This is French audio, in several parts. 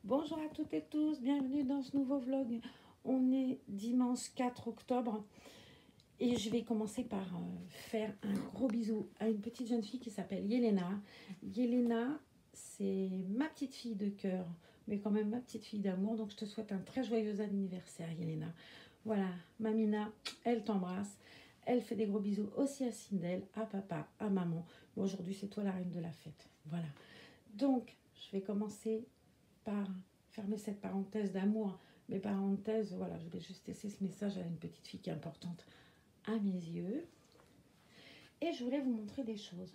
Bonjour à toutes et tous, bienvenue dans ce nouveau vlog. On est dimanche 4 octobre et je vais commencer par faire un gros bisou à une petite jeune fille qui s'appelle Yelena. Yelena, c'est ma petite fille de cœur, mais quand même ma petite fille d'amour. Donc je te souhaite un très joyeux anniversaire, Yelena. Voilà, Mamina, elle t'embrasse. Elle fait des gros bisous aussi à Sindel, à papa, à maman. Bon, aujourd'hui, c'est toi la reine de la fête. Voilà. Donc, je vais commencer par fermer cette parenthèse d'amour. Mais parenthèse, voilà, je vais juste laisser ce message à une petite fille qui est importante à mes yeux. Et je voulais vous montrer des choses.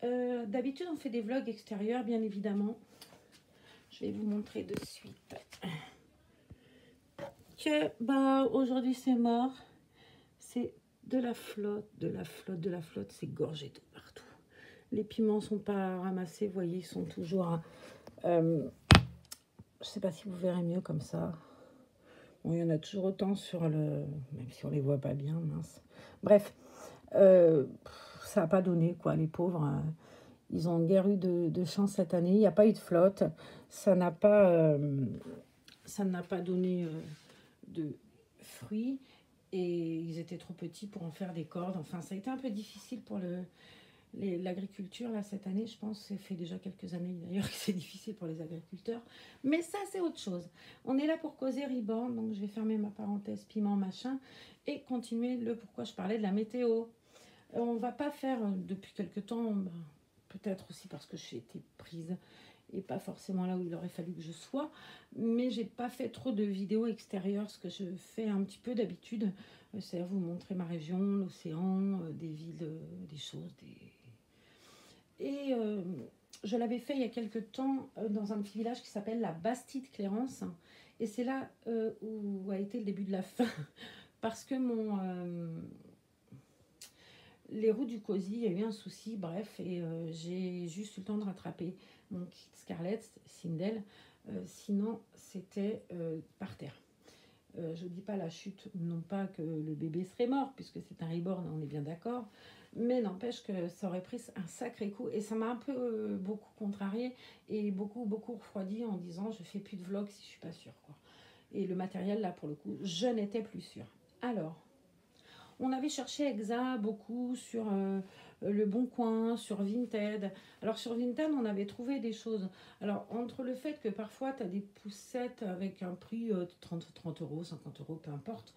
D'habitude, on fait des vlogs extérieurs, bien évidemment. Je vais vous montrer de suite. Que, bah, aujourd'hui, c'est mort. C'est de la flotte, de la flotte, de la flotte. C'est gorgé tout partout. Les piments sont pas ramassés, vous voyez, ils sont toujours... je sais pas si vous verrez mieux comme ça. Bon, il y en a toujours autant sur le... Même si on les voit pas bien, mince. Bref, ça n'a pas donné, quoi, les pauvres. Ils ont guère eu de chance cette année. Il n'y a pas eu de flotte. Ça n'a pas donné de fruits. Et ils étaient trop petits pour en faire des cordes. Enfin, ça a été un peu difficile pour l'agriculture là cette année. Je pense, ça fait déjà quelques années d'ailleurs que c'est difficile pour les agriculteurs. Mais ça, c'est autre chose. On est là pour causer Reborn, donc je vais fermer ma parenthèse piment machin et continuer le pourquoi je parlais de la météo. On va pas faire depuis quelques temps, peut-être aussi parce que j'ai été prise et pas forcément là où il aurait fallu que je sois, mais j'ai pas fait trop de vidéos extérieures, ce que je fais un petit peu d'habitude, c'est-à-dire vous montrer ma région, l'océan, des villes, des choses, et je l'avais fait il y a quelques temps dans un petit village qui s'appelle la Bastide-Clérance. Et c'est là où a été le début de la fin. Parce que les roues du COSI, il y a eu un souci, bref, et j'ai juste eu le temps de rattraper mon kit Scarlett, Sindel. Sinon, c'était par terre. Je ne dis pas la chute, non pas que le bébé serait mort, puisque c'est un reborn, on est bien d'accord. Mais n'empêche que ça aurait pris un sacré coup. Et ça m'a un peu beaucoup contrariée et beaucoup refroidi en disant je fais plus de vlog si je suis pas sûre, quoi. Et le matériel, là, pour le coup, je n'étais plus sûre. Alors, on avait cherché Exa beaucoup sur Le Bon Coin, sur Vinted. Alors sur Vinted, on avait trouvé des choses. Alors entre le fait que parfois tu as des poussettes avec un prix de 30 euros, 50 euros, peu importe,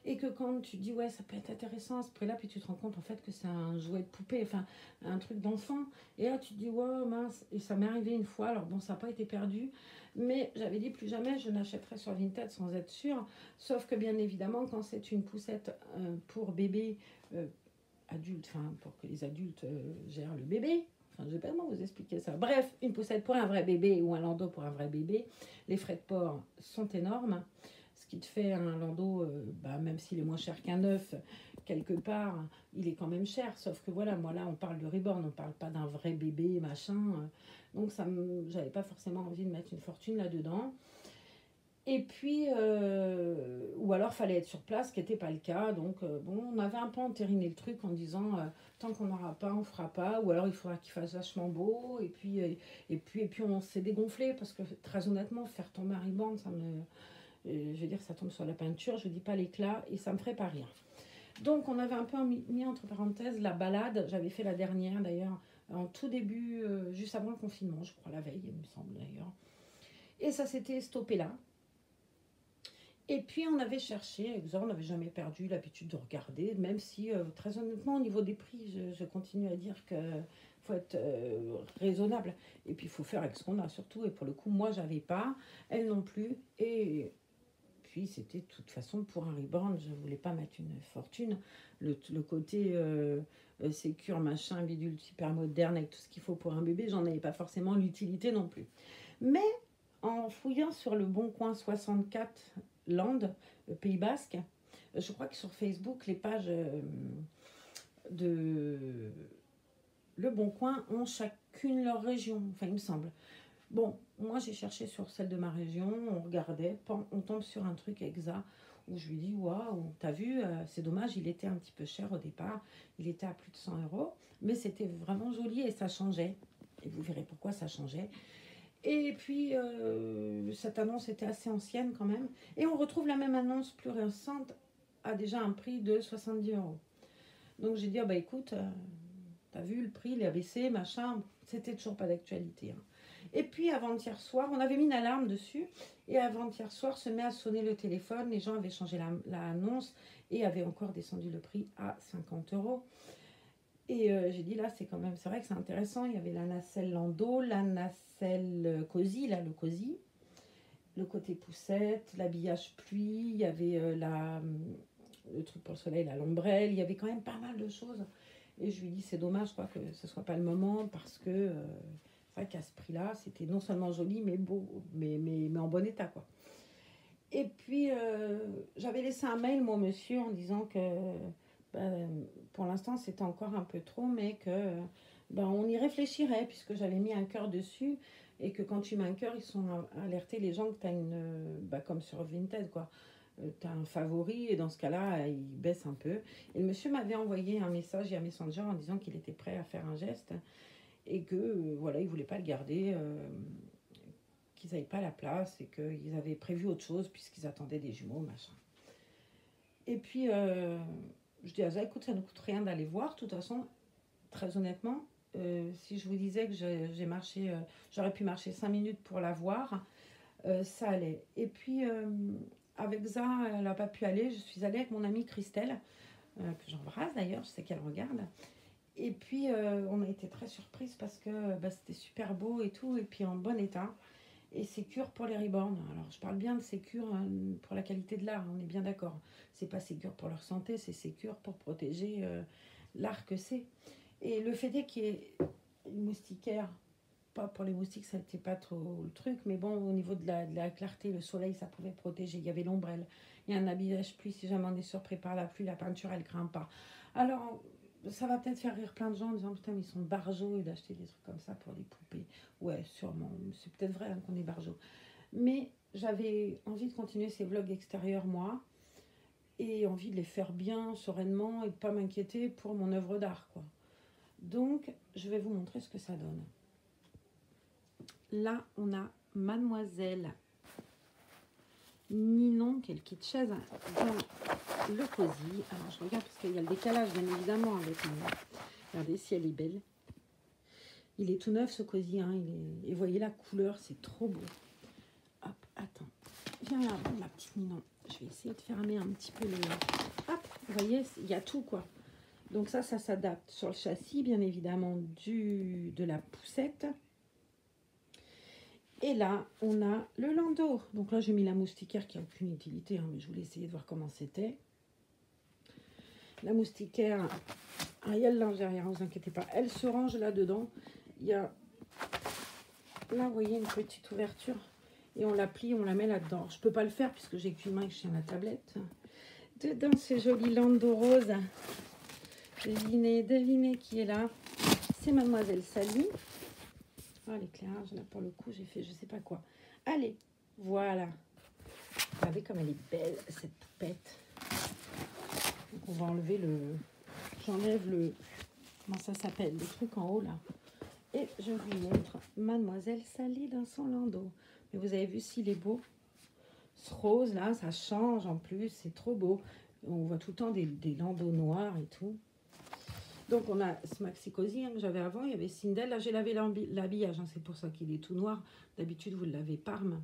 et que quand tu dis ouais ça peut être intéressant à ce prix là, puis tu te rends compte en fait que c'est un jouet de poupée, enfin un truc d'enfant, et là tu te dis ouais mince, et ça m'est arrivé une fois, alors bon ça n'a pas été perdu, mais j'avais dit plus jamais je n'achèterai sur Vinted sans être sûre, sauf que bien évidemment quand c'est une poussette pour bébé adulte, enfin pour que les adultes gèrent le bébé, enfin je ne sais pas comment vous expliquer ça, bref une poussette pour un vrai bébé ou un landau pour un vrai bébé, les frais de port sont énormes. Ce qui te fait un landau, même s'il est moins cher qu'un neuf, quelque part, il est quand même cher. Sauf que voilà, moi là, on parle de reborn, on parle pas d'un vrai bébé, machin. Donc, j'avais pas forcément envie de mettre une fortune là-dedans. Et puis, ou alors, fallait être sur place, ce qui n'était pas le cas. Donc, bon, on avait un peu entériné le truc en disant, tant qu'on n'aura pas, on fera pas. Ou alors, il faudra qu'il fasse vachement beau. Et puis, on s'est dégonflé parce que, très honnêtement, faire tomber un reborn, ça me... Je veux dire, ça tombe sur la peinture, je ne dis pas l'éclat, et ça me ferait pas rire. Donc, on avait un peu mis entre parenthèses la balade. J'avais fait la dernière, d'ailleurs, en tout début, juste avant le confinement, je crois, la veille, il me semble, d'ailleurs. Et ça s'était stoppé là. Et puis, on avait cherché, on n'avait jamais perdu l'habitude de regarder, même si, très honnêtement, au niveau des prix, je continue à dire que faut être raisonnable. Et puis, il faut faire avec ce qu'on a, surtout. Et pour le coup, moi, j'avais pas, elle non plus. Et puis c'était de toute façon pour un reborn, je ne voulais pas mettre une fortune. Le côté sécure, machin, bidule, super moderne, avec tout ce qu'il faut pour un bébé, j'en avais pas forcément l'utilité non plus. Mais en fouillant sur le Bon Coin 64 Land, Pays Basque, je crois que sur Facebook, les pages de Le Bon Coin ont chacune leur région, enfin il me semble. Bon, moi j'ai cherché sur celle de ma région, on regardait, on tombe sur un truc Exa où je lui dis waouh, t'as vu, c'est dommage, il était un petit peu cher au départ, il était à plus de 100 euros, mais c'était vraiment joli et ça changeait. Et vous verrez pourquoi ça changeait. Et puis, cette annonce était assez ancienne quand même. Et on retrouve la même annonce plus récente à déjà un prix de 70 euros. Donc j'ai dit, ah bah écoute, t'as vu le prix, il est abaissé, machin. C'était toujours pas d'actualité, hein. Et puis avant-hier soir, on avait mis une alarme dessus. Et avant-hier soir, se met à sonner le téléphone. Les gens avaient changé l'annonce et avaient encore descendu le prix à 50 euros. Et j'ai dit là, c'est quand même, c'est vrai que c'est intéressant. Il y avait la nacelle Lando, la nacelle Cosy, là, le Cosy, le côté poussette, l'habillage pluie, il y avait le truc pour le soleil, la l'ombrelle, il y avait quand même pas mal de choses. Et je lui dis, c'est dommage quoi, que ce soit pas le moment parce que c'est vrai qu'à ce prix-là, c'était non seulement joli, mais beau, mais en bon état quoi. Et puis, j'avais laissé un mail, moi, au monsieur, en disant que pour l'instant, c'était encore un peu trop, mais que on y réfléchirait, puisque j'avais mis un cœur dessus, et que quand tu mets un cœur, ils sont alertés, les gens, que tu as une. Comme sur Vinted, quoi. Tu as un favori, et dans ce cas-là, il baisse un peu. Et le monsieur m'avait envoyé un message via Messenger en disant qu'il était prêt à faire un geste, et que, voilà, il ne voulait pas le garder. Qu'ils n'avaient pas la place et qu'ils avaient prévu autre chose puisqu'ils attendaient des jumeaux, machin. Et puis, je dis à Zah, écoute, ça ne coûte rien d'aller voir. De toute façon, très honnêtement, si je vous disais que j'ai marché, j'aurais pu marcher 5 minutes pour la voir, ça allait. Et puis, avec Zah, elle n'a pas pu aller. Je suis allée avec mon amie Christelle, que j'embrasse d'ailleurs, je sais qu'elle regarde. Et puis, on a été très surprises parce que c'était super beau et tout, et puis en bon état. Et Sécure pour les reborn. Alors, je parle bien de Sécure pour la qualité de l'art, on est bien d'accord. C'est pas Sécure pour leur santé, c'est Sécure pour protéger l'art que c'est. Et le fait est qu'il y ait une moustiquaire, pas pour les moustiques, ça n'était pas trop le truc, mais bon, au niveau de la clarté, le soleil, ça pouvait protéger. Il y avait l'ombrelle, il y a un habillage pluie, si jamais on est surpris par la pluie, la peinture, elle grimpe pas. Alors, ça va peut-être faire rire plein de gens en disant putain, mais ils sont barjots et d'acheter des trucs comme ça pour des poupées. Ouais, sûrement. C'est peut-être vrai hein, qu'on est barjots. Mais j'avais envie de continuer ces vlogs extérieurs, moi, et envie de les faire bien, sereinement, et de pas m'inquiéter pour mon œuvre d'art, quoi. Donc, je vais vous montrer ce que ça donne. Là, on a Mademoiselle Ninon, qui est le kit chaise, dans le cosy. Alors, je regarde parce qu'il y a le décalage, bien évidemment, avec mon... Regardez si elle est belle. Il est tout neuf, ce cosy, hein. Et voyez la couleur, c'est trop beau. Hop, attends. Viens là, ma petite Ninon. Je vais essayer de fermer un petit peu le... Hop, vous voyez, il y a tout, quoi. Donc ça s'adapte sur le châssis, bien évidemment, de la poussette. Et là, on a le landau. Donc là, j'ai mis la moustiquaire qui n'a aucune utilité, hein, mais je voulais essayer de voir comment c'était. La moustiquaire, il y a le linge derrière, ne vous inquiétez pas. Elle se range là-dedans. Il y a, là, vous voyez, une petite ouverture. Et on la plie, on la met là-dedans. Je ne peux pas le faire puisque j'ai qu'une main et que je tiens la tablette. Dedans, ce joli landau rose. Devinez qui est là. C'est Mademoiselle Sally. Oh, l'éclairage, là, pour le coup, j'ai fait je sais pas quoi. Allez, voilà. Regardez comme elle est belle, cette poupette. Donc, on va enlever le... J'enlève le... Comment ça s'appelle? Le truc en haut, là. Et je vous montre Mademoiselle Sally dans son landau. Mais vous avez vu s'il est beau? Ce rose, là, ça change en plus. C'est trop beau. On voit tout le temps des landaux noirs et tout. Donc, on a ce maxi cosy hein, que j'avais avant. Il y avait Sindel. Là, j'ai lavé l'habillage. Hein, c'est pour ça qu'il est tout noir. D'habitude, vous le lavez Parme.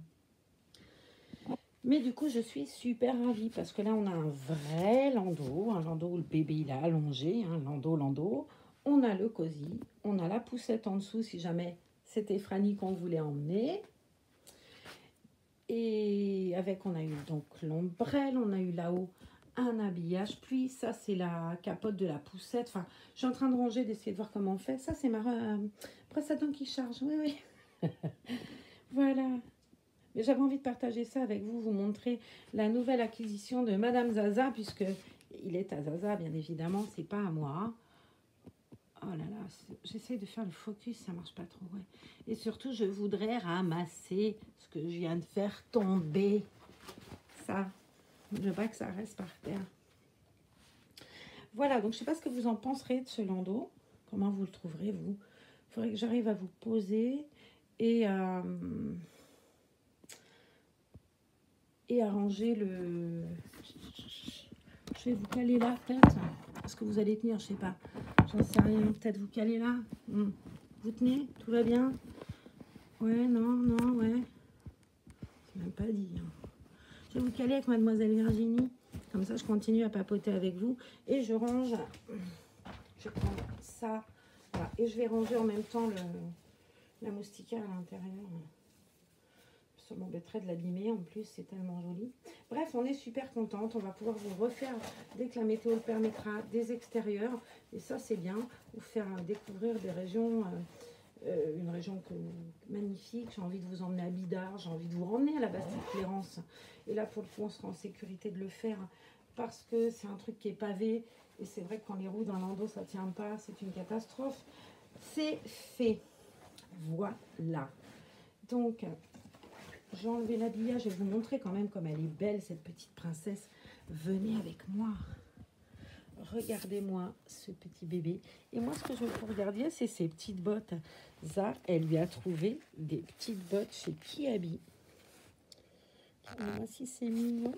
Mais du coup, je suis super ravie parce que là, on a un vrai landau. Un landau où le bébé, il a allongé. Hein, landau. On a le cosy. On a la poussette en dessous si jamais c'était Franny qu'on voulait emmener. Et avec, on a eu donc l'ombrelle. On a eu là-haut un habillage pluie, ça c'est la capote de la poussette, enfin je suis en train de ranger, d'essayer de voir comment on fait, ça c'est ma brosse à dents qui charge, oui voilà, mais j'avais envie de partager ça avec vous, vous montrer la nouvelle acquisition de Madame Zaza, puisque il est à Zaza bien évidemment, c'est pas à moi. Oh là là, j'essaie de faire le focus, ça marche pas trop, ouais. Et surtout je voudrais ramasser ce que je viens de faire tomber, ça. Je veux pas que ça reste par terre. Voilà, donc je sais pas ce que vous en penserez de ce landau. Comment vous le trouverez, vous? Il faudrait que j'arrive à vous poser et à ranger le... Je vais vous caler là, peut-être. Est-ce que vous allez tenir? Je sais pas. J'en sais rien. Peut-être vous caler là. Vous tenez? Tout va bien? Ouais, non, non, ouais. C'est même pas dit. Hein. Je vais vous caler avec mademoiselle Virginie. Comme ça, je continue à papoter avec vous. Et je range. Je prends ça. Voilà. Et je vais ranger en même temps la moustiquaire à l'intérieur. Ça m'embêterait de l'abîmer. En plus, c'est tellement joli. Bref, on est super contente. On va pouvoir vous refaire, dès que la météo le permettra, des extérieurs. Et ça, c'est bien. Vous faire découvrir des régions... une région magnifique. J'ai envie de vous emmener à Bidart, j'ai envie de vous ramener à la Bastille-Clérance. Et là, pour le coup, on sera en sécurité de le faire parce que c'est un truc qui est pavé. Et c'est vrai que quand les roues d'un landau, ça ne tient pas, c'est une catastrophe. C'est fait. Voilà. Donc, j'ai enlevé l'habillage. Je vais vous montrer quand même comme elle est belle, cette petite princesse. Venez avec moi. Regardez-moi ce petit bébé. Et moi, ce que je veux que vous regardiez, c'est ces petites bottes. Zah, elle lui a trouvé des petites bottes chez Kiabi. Voici, c'est mignon.